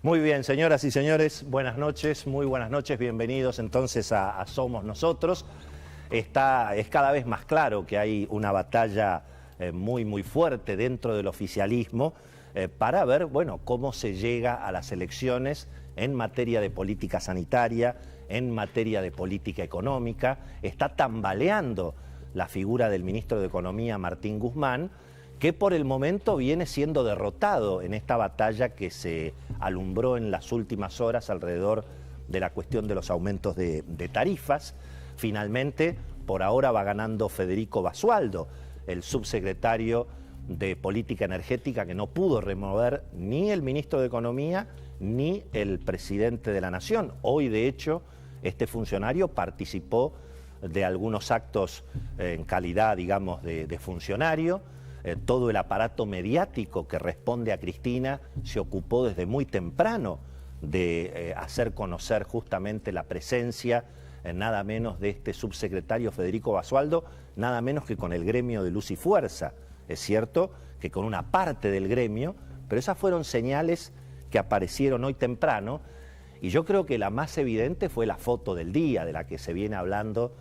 Muy bien, señoras y señores, buenas noches, muy buenas noches, bienvenidos entonces a Somos Nosotros. Es cada vez más claro que hay una batalla muy fuerte dentro del oficialismo para ver, bueno, cómo se llega a las elecciones en materia de política sanitaria, en materia de política económica. Está tambaleando la figura del ministro de Economía, Martín Guzmán, que por el momento viene siendo derrotado en esta batalla que se alumbró en las últimas horas alrededor de la cuestión de los aumentos de tarifas. Finalmente, por ahora va ganando Federico Basualdo, el subsecretario de Política Energética, que no pudo remover ni el ministro de Economía ni el presidente de la Nación. Hoy, de hecho, este funcionario participó de algunos actos en calidad, digamos, de funcionario. Todo el aparato mediático que responde a Cristina se ocupó desde muy temprano de hacer conocer justamente la presencia, nada menos de este subsecretario Federico Basualdo, nada menos que con el gremio de Luz y Fuerza. Es cierto que con una parte del gremio, pero esas fueron señales que aparecieron hoy temprano, y yo creo que la más evidente fue la foto del día, de la que se viene hablando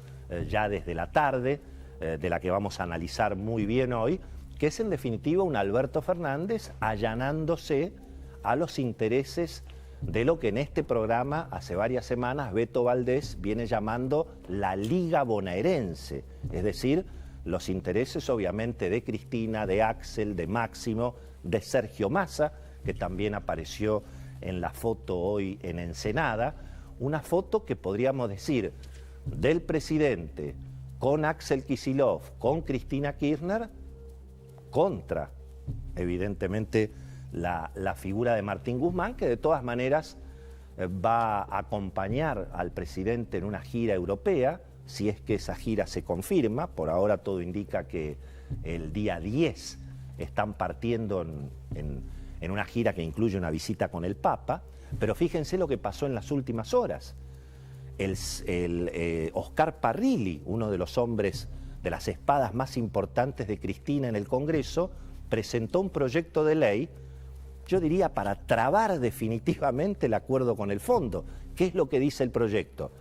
ya desde la tarde, de la que vamos a analizar muy bien hoy, que es en definitiva un Alberto Fernández allanándose a los intereses de lo que en este programa hace varias semanas Beto Valdés viene llamando la Liga Bonaerense, es decir, los intereses obviamente de Cristina, de Axel, de Máximo, de Sergio Massa, que también apareció en la foto hoy en Ensenada, una foto que podríamos decir del presidente con Axel Kicillof, con Cristina Kirchner, contra, evidentemente, la figura de Martín Guzmán, que de todas maneras va a acompañar al presidente en una gira europea, si es que esa gira se confirma. Por ahora todo indica que el día 10 están partiendo en una gira que incluye una visita con el Papa, pero fíjense lo que pasó en las últimas horas. Oscar Parrilli, uno de los hombres de las espadas más importantes de Cristina en el Congreso, presentó un proyecto de ley, yo diría, para trabar definitivamente el acuerdo con el fondo. ¿Qué es lo que dice el proyecto?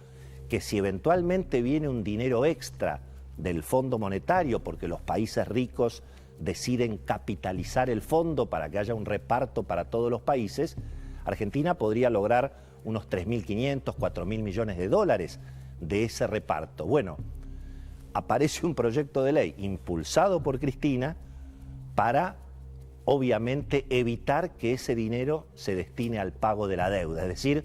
Que si eventualmente viene un dinero extra del Fondo Monetario, porque los países ricos deciden capitalizar el fondo para que haya un reparto para todos los países, Argentina podría lograr unos 3.500, 4.000 millones de dólares de ese reparto. Bueno, aparece un proyecto de ley impulsado por Cristina para, obviamente, evitar que ese dinero se destine al pago de la deuda. Es decir,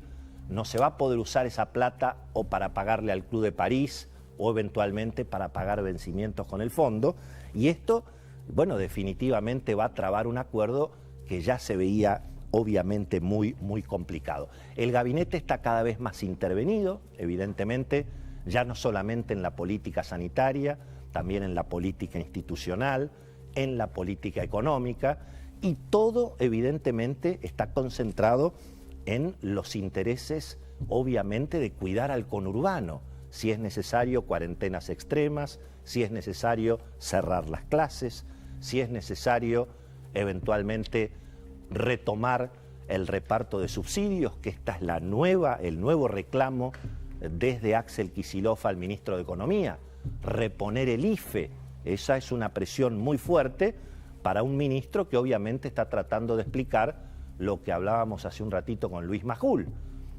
no se va a poder usar esa plata o para pagarle al Club de París o eventualmente para pagar vencimientos con el fondo. Y esto, bueno, definitivamente va a trabar un acuerdo que ya se veía obviamente muy complicado. El gabinete está cada vez más intervenido, evidentemente, ya no solamente en la política sanitaria, también en la política institucional, en la política económica, y todo evidentemente está concentrado en los intereses, obviamente, de cuidar al conurbano. Si es necesario cuarentenas extremas, si es necesario cerrar las clases, si es necesario eventualmente retomar el reparto de subsidios, que esta es el nuevo reclamo desde Axel Kicillof al ministro de Economía, reponer el IFE. Esa es una presión muy fuerte para un ministro que obviamente está tratando de explicar lo que hablábamos hace un ratito con Luis Majul.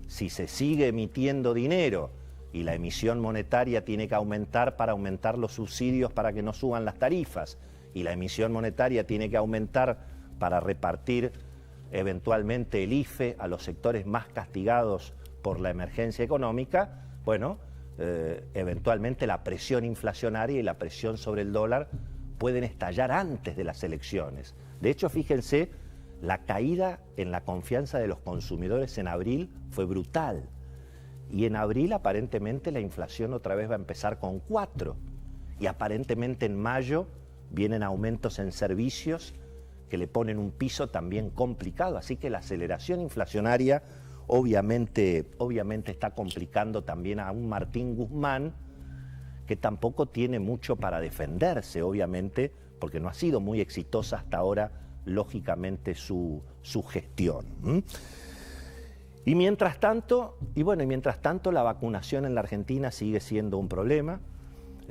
Si se sigue emitiendo dinero y la emisión monetaria tiene que aumentar para aumentar los subsidios para que no suban las tarifas, y la emisión monetaria tiene que aumentar para repartir eventualmente el IFE a los sectores más castigados por la emergencia económica, bueno, eventualmente la presión inflacionaria y la presión sobre el dólar pueden estallar antes de las elecciones. De hecho, fíjense, la caída en la confianza de los consumidores en abril fue brutal. Y en abril aparentemente la inflación otra vez va a empezar con 4. Y aparentemente en mayo vienen aumentos en servicios que le ponen un piso también complicado. Así que la aceleración inflacionaria obviamente está complicando también a un Martín Guzmán, que tampoco tiene mucho para defenderse, obviamente, porque no ha sido muy exitosa hasta ahora, lógicamente, su gestión. Y mientras tanto, la vacunación en la Argentina sigue siendo un problema.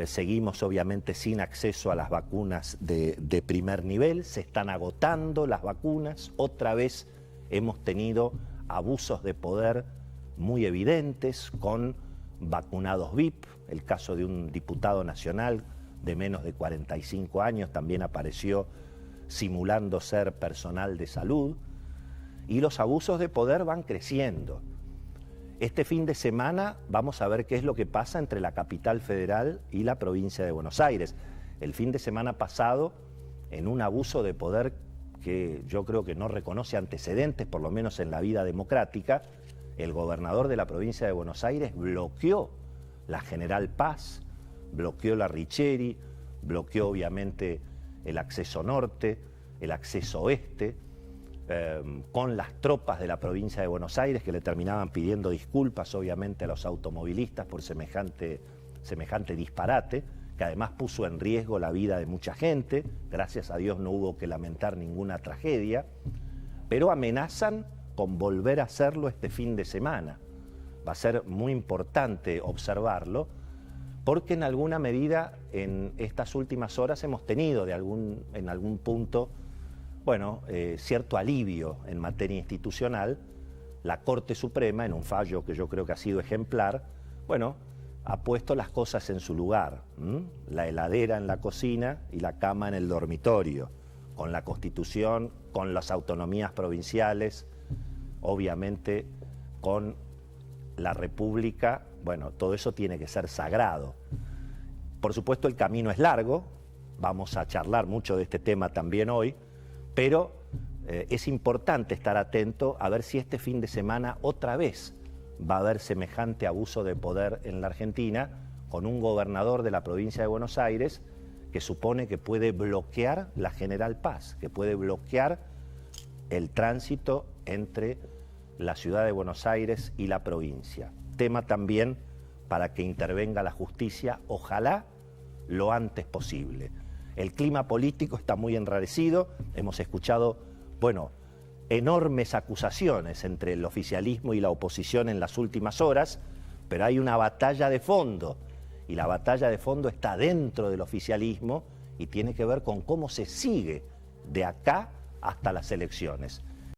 Seguimos obviamente sin acceso a las vacunas de primer nivel, se están agotando las vacunas, otra vez hemos tenido abusos de poder muy evidentes con vacunados VIP, el caso de un diputado nacional de menos de 45 años también apareció simulando ser personal de salud, y los abusos de poder van creciendo. Este fin de semana vamos a ver qué es lo que pasa entre la capital federal y la provincia de Buenos Aires. El fin de semana pasado, en un abuso de poder que yo creo que no reconoce antecedentes, por lo menos en la vida democrática, el gobernador de la provincia de Buenos Aires bloqueó la General Paz, bloqueó la Richeri, bloqueó obviamente el acceso norte, el acceso oeste, con las tropas de la provincia de Buenos Aires que le terminaban pidiendo disculpas obviamente a los automovilistas por semejante disparate, que además puso en riesgo la vida de mucha gente. Gracias a Dios no hubo que lamentar ninguna tragedia, pero amenazan con volver a hacerlo este fin de semana. Va a ser muy importante observarlo, porque en alguna medida en estas últimas horas hemos tenido en algún punto cierto alivio en materia institucional. La Corte Suprema, en un fallo que yo creo que ha sido ejemplar, ha puesto las cosas en su lugar. La heladera en la cocina y la cama en el dormitorio, con la Constitución, con las autonomías provinciales, obviamente con la República. Todo eso tiene que ser sagrado. Por supuesto, el camino es largo, vamos a charlar mucho de este tema también hoy, pero es importante estar atento a ver si este fin de semana otra vez va a haber semejante abuso de poder en la Argentina, con un gobernador de la provincia de Buenos Aires que supone que puede bloquear la General Paz, que puede bloquear el tránsito entre la ciudad de Buenos Aires y la provincia. Tema también para que intervenga la justicia, ojalá lo antes posible. El clima político está muy enrarecido, hemos escuchado, enormes acusaciones entre el oficialismo y la oposición en las últimas horas, pero hay una batalla de fondo, y la batalla de fondo está dentro del oficialismo y tiene que ver con cómo se sigue de acá hasta las elecciones.